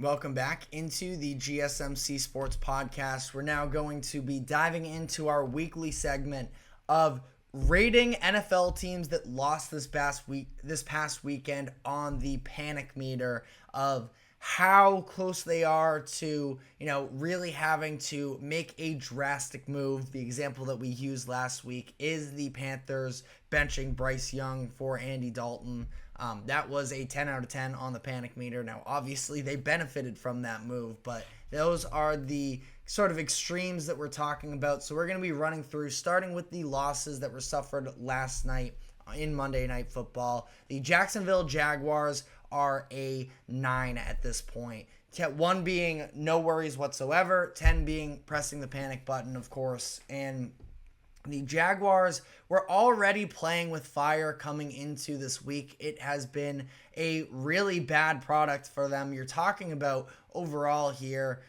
Welcome back into the GSMC Sports Podcast. We're now going to be diving into our weekly segment of rating NFL teams that lost this past weekend on the panic meter of how close they are to, really having to make a drastic move. The example that we used last week is the Panthers benching Bryce Young for Andy Dalton. That was a 10 out of 10 on the panic meter. Now, obviously, they benefited from that move, but those are the sort of extremes that we're talking about. So we're going to be running through, starting with the losses that were suffered last night in Monday Night Football. The Jacksonville Jaguars are a 9 at this point. 1 being no worries whatsoever, 10 being pressing the panic button, of course, and the Jaguars were already playing with fire coming into this week. It has been a really bad product for them. You're talking about overall here,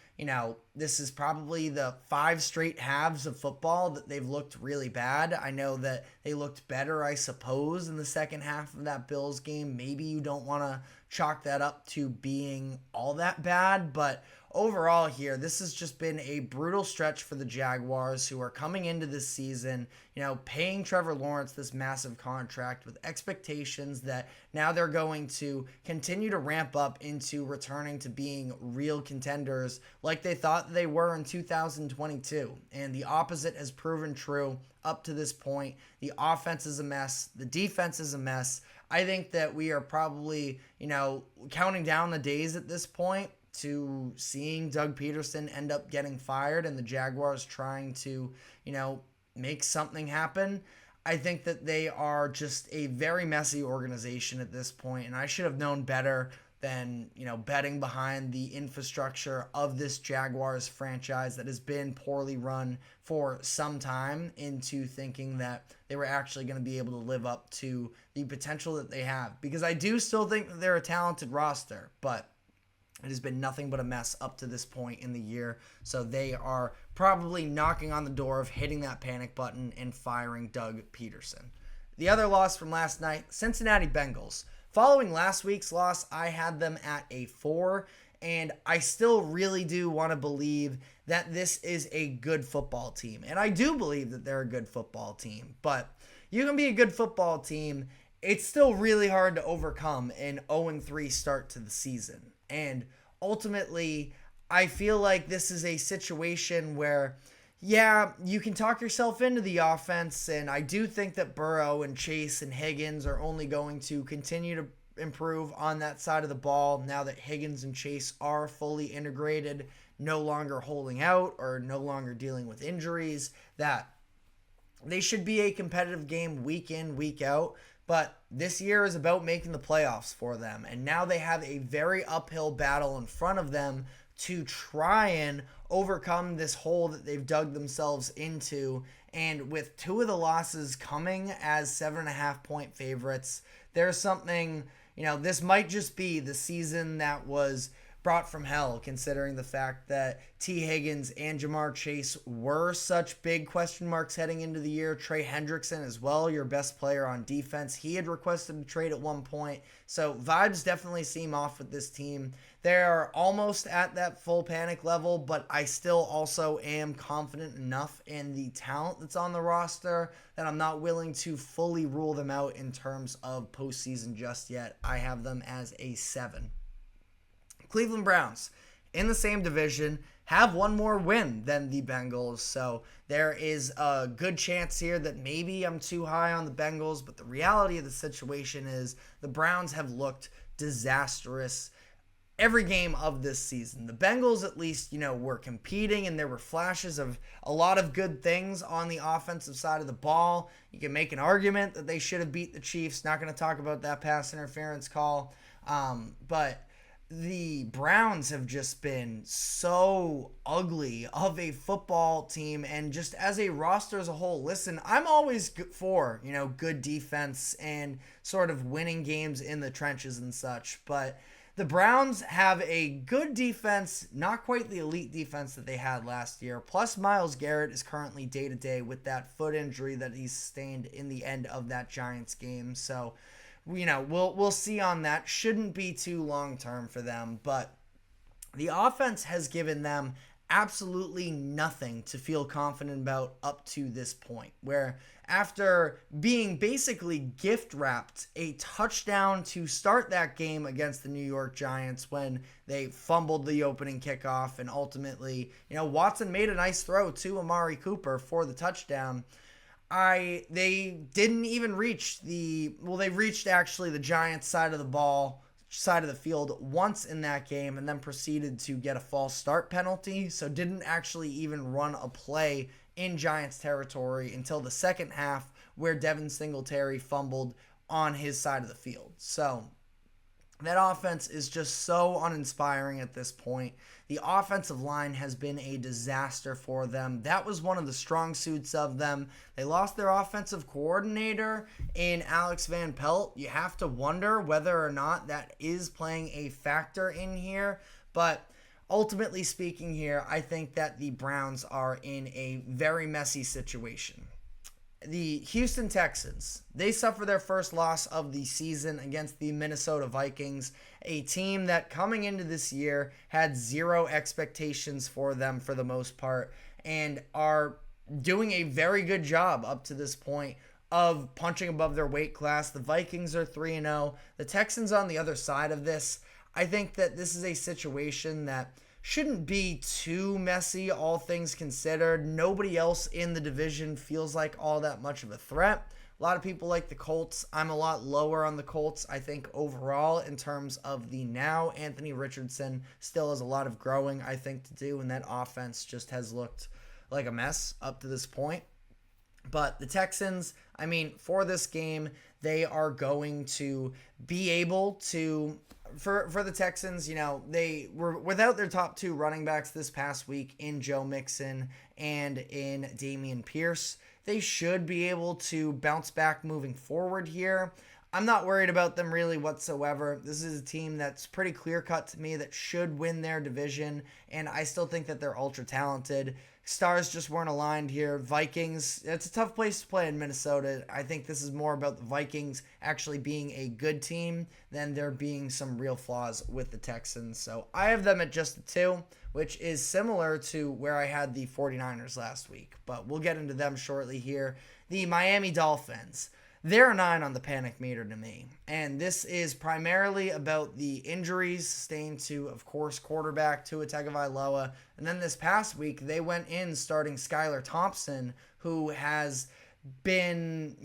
this is probably the 5 straight halves of football that they've looked really bad. I know that they looked better, I suppose, in the second half of that Bills game. Maybe you don't want to chalk that up to being all that bad, but overall here, this has just been a brutal stretch for the Jaguars, who are coming into this season, paying Trevor Lawrence this massive contract with expectations that now they're going to continue to ramp up into returning to being real contenders like they thought they were in 2022. And the opposite has proven true up to this point. The offense is a mess. The defense is a mess. I think that we are probably, counting down the days at this point to seeing Doug Peterson end up getting fired and the Jaguars trying to, make something happen. I think that they are just a very messy organization at this point, and I should have known better than, betting behind the infrastructure of this Jaguars franchise that has been poorly run for some time into thinking that they were actually going to be able to live up to the potential that they have. Because I do still think that they're a talented roster, but it has been nothing but a mess up to this point in the year. So they are probably knocking on the door of hitting that panic button and firing Doug Peterson. The other loss from last night, Cincinnati Bengals. Following last week's loss, I had them at a 4, and I still really do want to believe that this is a good football team. And I do believe that they're a good football team, but you can be a good football team. It's still really hard to overcome an 0-3 start to the season. And ultimately, I feel like this is a situation where, you can talk yourself into the offense, and I do think that Burrow and Chase and Higgins are only going to continue to improve on that side of the ball now that Higgins and Chase are fully integrated, no longer holding out or no longer dealing with injuries, that they should be a competitive game week in, week out. But this year is about making the playoffs for them. And now they have a very uphill battle in front of them to try and overcome this hole that they've dug themselves into. And with 2 of the losses coming as 7.5-point favorites, there's something, this might just be the season that was brought from hell, considering the fact that T. Higgins and Jamar Chase were such big question marks heading into the year. Trey Hendrickson as well, your best player on defense. He had requested a trade at one point. So vibes definitely seem off with this team. They're almost at that full panic level, but I still also am confident enough in the talent that's on the roster that I'm not willing to fully rule them out in terms of postseason just yet. I have them as a 7. Cleveland Browns, in the same division, have one more win than the Bengals. So there is a good chance here that maybe I'm too high on the Bengals, but the reality of the situation is the Browns have looked disastrous every game of this season. The Bengals, at least, were competing, and there were flashes of a lot of good things on the offensive side of the ball. You can make an argument that they should have beat the Chiefs. Not going to talk about that pass interference call. But the Browns have just been so ugly of a football team, and just as a roster as a whole. Listen, I'm always for, good defense and sort of winning games in the trenches and such, but the Browns have a good defense, not quite the elite defense that they had last year. Plus, Myles Garrett is currently day-to-day with that foot injury that he sustained in the end of that Giants game. So, we'll see on that. Shouldn't be too long-term for them, but the offense has given them absolutely nothing to feel confident about up to this point, where after being basically gift wrapped a touchdown to start that game against the New York Giants when they fumbled the opening kickoff, and ultimately, Watson made a nice throw to Amari Cooper for the touchdown. They didn't even reach they reached actually the Giants side of the field once in that game, and then proceeded to get a false start penalty, so didn't actually even run a play in Giants territory until the second half, where Devin Singletary fumbled on his side of the field. So that offense is just so uninspiring at this point. The offensive line has been a disaster for them. That was one of the strong suits of them. They lost their offensive coordinator in Alex Van Pelt. You have to wonder whether or not that is playing a factor in here. But ultimately speaking here, I think that the Browns are in a very messy situation. The Houston Texans, they suffer their first loss of the season against the Minnesota Vikings, a team that coming into this year had zero expectations for them for the most part, and are doing a very good job up to this point of punching above their weight class. The Vikings are 3-0. The Texans on the other side of this, I think that this is a situation that shouldn't be too messy, all things considered. Nobody else in the division feels like all that much of a threat. A lot of people like the Colts. I'm a lot lower on the Colts, I think, overall, in terms of the now. Anthony Richardson still has a lot of growing, I think, to do, and that offense just has looked like a mess up to this point. But the Texans, for this game, they are going to be able to... For the Texans, they were without their top two running backs this past week in Joe Mixon and in Dameon Pierce. They should be able to bounce back moving forward here. I'm not worried about them really whatsoever. This is a team that's pretty clear-cut to me that should win their division, and I still think that they're ultra-talented. Stars just weren't aligned here. Vikings, it's a tough place to play in Minnesota. I think this is more about the Vikings actually being a good team than there being some real flaws with the Texans. So I have them at just a 2, which is similar to where I had the 49ers last week. But we'll get into them shortly here. The Miami Dolphins. They're a 9 on the panic meter to me. And this is primarily about the injuries sustained to, of course, quarterback Tua Tagovailoa. And then this past week, they went in starting Skylar Thompson, who has been,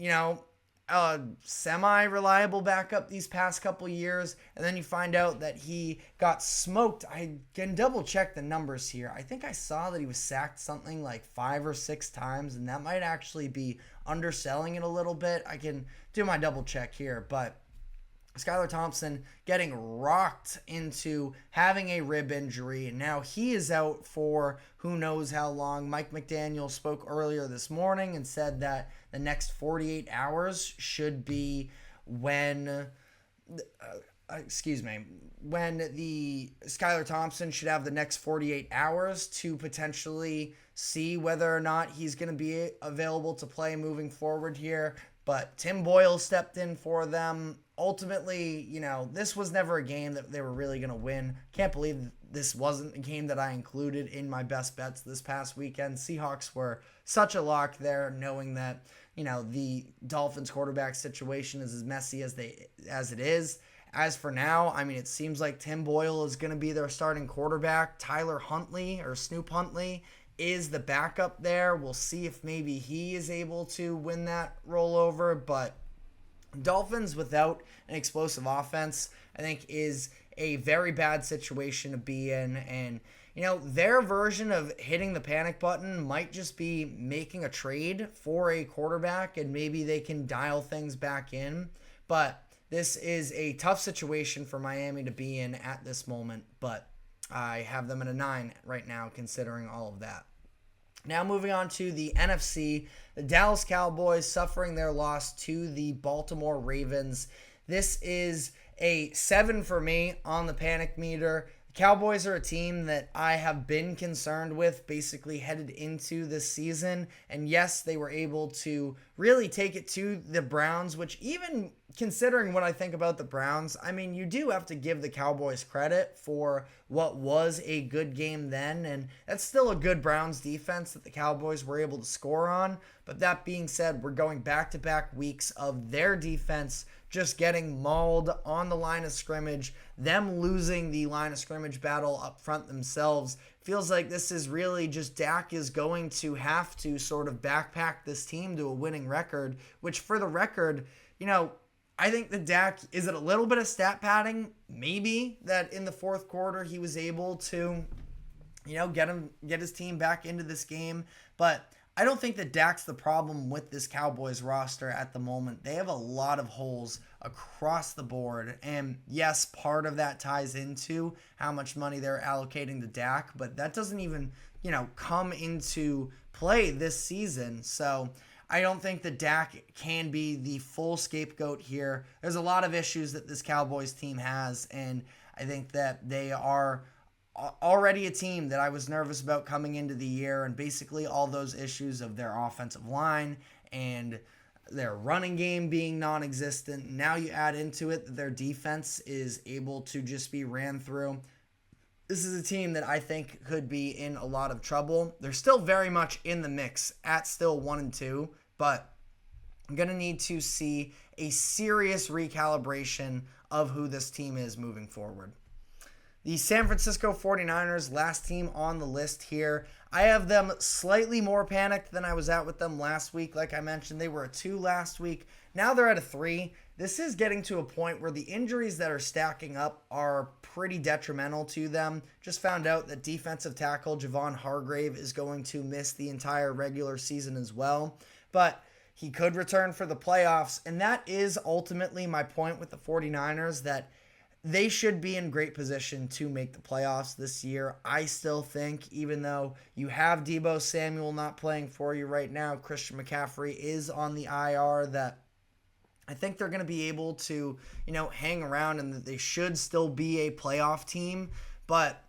a semi-reliable backup these past couple years. And then you find out that he got smoked. I can double check the numbers here. I think I saw that he was sacked something like 5 or 6 times, and that might actually be underselling it a little bit. I can do my double check here, but Skylar Thompson getting rocked into having a rib injury, and now he is out for who knows how long. Mike McDaniel spoke earlier this morning and said that the next 48 hours should be when the Skylar Thompson should have the next 48 hours to potentially see whether or not he's going to be available to play moving forward here. But Tim Boyle stepped in for them. Ultimately, this was never a game that they were really going to win. Can't believe this wasn't a game that I included in my best bets this past weekend. Seahawks were such a lock there, knowing that, the Dolphins quarterback situation is as messy as it is. As for now, it seems like Tim Boyle is going to be their starting quarterback. Tyler Huntley, or Snoop Huntley, is the backup there. We'll see if maybe he is able to win that rollover, but Dolphins without an explosive offense, I think, is a very bad situation to be in. And, their version of hitting the panic button might just be making a trade for a quarterback, and maybe they can dial things back in. But this is a tough situation for Miami to be in at this moment, but I have them at a 9 right now, considering all of that. Now moving on to the NFC, the Dallas Cowboys suffering their loss to the Baltimore Ravens. This is a 7 for me on the panic meter. The Cowboys are a team that I have been concerned with basically headed into this season. And yes, they were able to really take it to the Browns, which even considering what I think about the Browns, I mean, you do have to give the Cowboys credit for what was a good game then, and that's still a good Browns defense that the Cowboys were able to score on. But that being said, we're going back-to-back weeks of their defense just getting mauled on the line of scrimmage, them losing the line of scrimmage battle up front themselves. Feels like this is really just Dak is going to have to sort of backpack this team to a winning record, which for the record, I think that Dak, is it a little bit of stat padding? Maybe that in the fourth quarter he was able to, get his team back into this game. But I don't think that Dak's the problem with this Cowboys roster at the moment. They have a lot of holes across the board. And yes, part of that ties into how much money they're allocating to Dak, but that doesn't even, come into play this season. So I don't think that Dak can be the full scapegoat here. There's a lot of issues that this Cowboys team has, and I think that they are already a team that I was nervous about coming into the year, and basically all those issues of their offensive line and their running game being non-existent. Now you add into it that their defense is able to just be ran through. This is a team that I think could be in a lot of trouble. They're still very much in the mix at still 1-2, but I'm going to need to see a serious recalibration of who this team is moving forward. The San Francisco 49ers, last team on the list here. I have them slightly more panicked than I was at with them last week. Like I mentioned, they were a 2 last week. Now they're at a 3. This is getting to a point where the injuries that are stacking up are pretty detrimental to them. Just found out that defensive tackle Javon Hargrave is going to miss the entire regular season as well. But he could return for the playoffs. And that is ultimately my point with the 49ers, that they should be in great position to make the playoffs this year. I still think, even though you have Deebo Samuel not playing for you right now, Christian McCaffrey is on the IR, that I think they're going to be able to, hang around, and that they should still be a playoff team. But,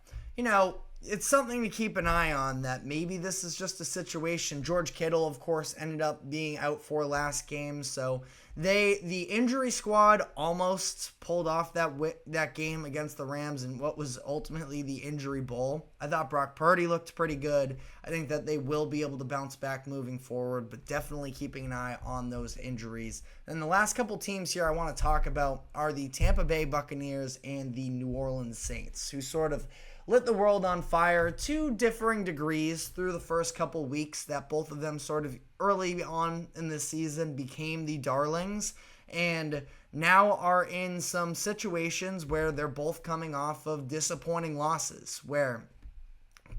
it's something to keep an eye on, that maybe this is just a situation. George Kittle, of course, ended up being out for last game, so the injury squad almost pulled off that game against the Rams in what was ultimately the injury bowl. I thought Brock Purdy looked pretty good. I think that they will be able to bounce back moving forward, but definitely keeping an eye on those injuries. And the last couple teams here I want to talk about are the Tampa Bay Buccaneers and the New Orleans Saints, who sort of lit the world on fire to differing degrees through the first couple weeks, that both of them sort of early on in the season became the darlings, and now are in some situations where they're both coming off of disappointing losses, where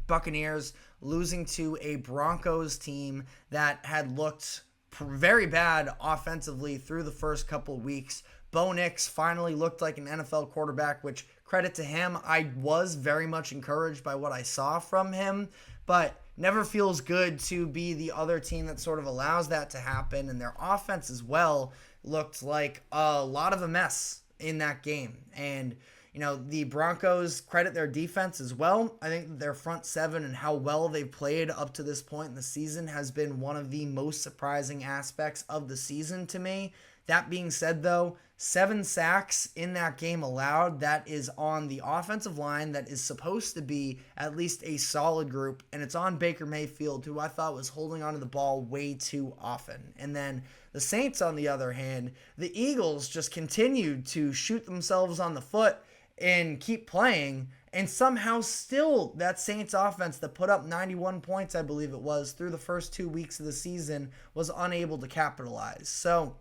Buccaneers losing to a Broncos team that had looked very bad offensively through the first couple weeks. Bo Nix finally looked like an NFL quarterback, which, credit to him, I was very much encouraged by what I saw from him, but never feels good to be the other team that sort of allows that to happen. And their offense as well looked like a lot of a mess in that game. And, the Broncos, credit their defense as well. I think their front seven and how well they've played up to this point in the season has been one of the most surprising aspects of the season to me. That being said, though, 7 sacks in that game allowed. That is on the offensive line that is supposed to be at least a solid group, and it's on Baker Mayfield, who I thought was holding onto the ball way too often. And then the Saints, on the other hand, the Eagles just continued to shoot themselves on the foot and keep playing, and somehow still that Saints offense that put up 91 points, I believe it was, through the first 2 weeks of the season was unable to capitalize. So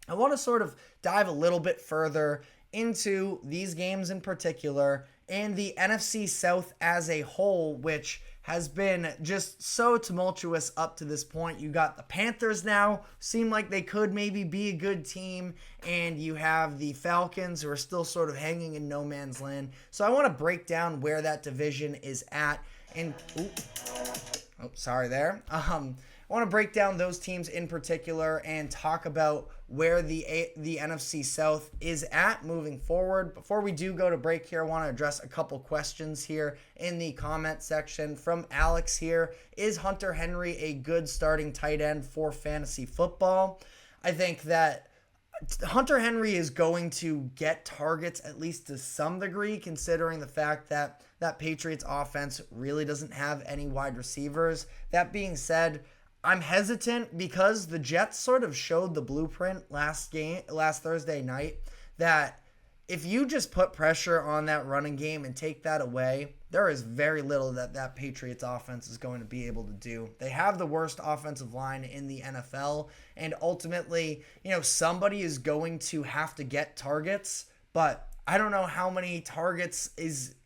I want to sort of dive a little bit further into these games in particular and the NFC South as a whole, which has been just so tumultuous up to this point. You got the Panthers now, seem like they could maybe be a good team, and you have the Falcons, who are still sort of hanging in no man's land. So I want to break down where that division is at. And sorry there. I want to break down those teams in particular and talk about where the NFC South is at moving forward. Before we do go to break here, I want to address a couple questions here in the comment section from Alex here. Is Hunter Henry a good starting tight end for fantasy football? I think that Hunter Henry is going to get targets at least to some degree, considering the fact that that Patriots offense really doesn't have any wide receivers. That being said, I'm hesitant because the Jets sort of showed the blueprint last Thursday night that if you just put pressure on that running game and take that away, there is very little that Patriots offense is going to be able to do. They have the worst offensive line in the NFL, and ultimately, somebody is going to have to get targets, but I don't know how many targets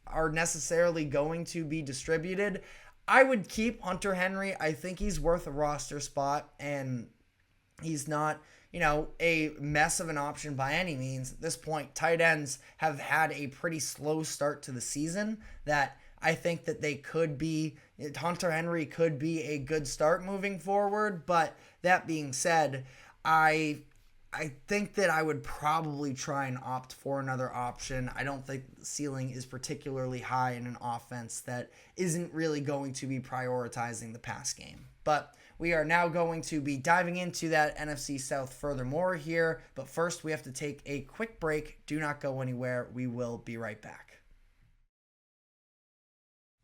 are necessarily going to be distributed. I would keep Hunter Henry. I think he's worth a roster spot, and he's not a mess of an option by any means. At this point, tight ends have had a pretty slow start to the season that I think that Hunter Henry could be a good start moving forward. But that being said, I think that I would probably try and opt for another option. I don't think the ceiling is particularly high in an offense that isn't really going to be prioritizing the pass game. But we are now going to be diving into that NFC South furthermore here. But first, we have to take a quick break. Do not go anywhere. We will be right back.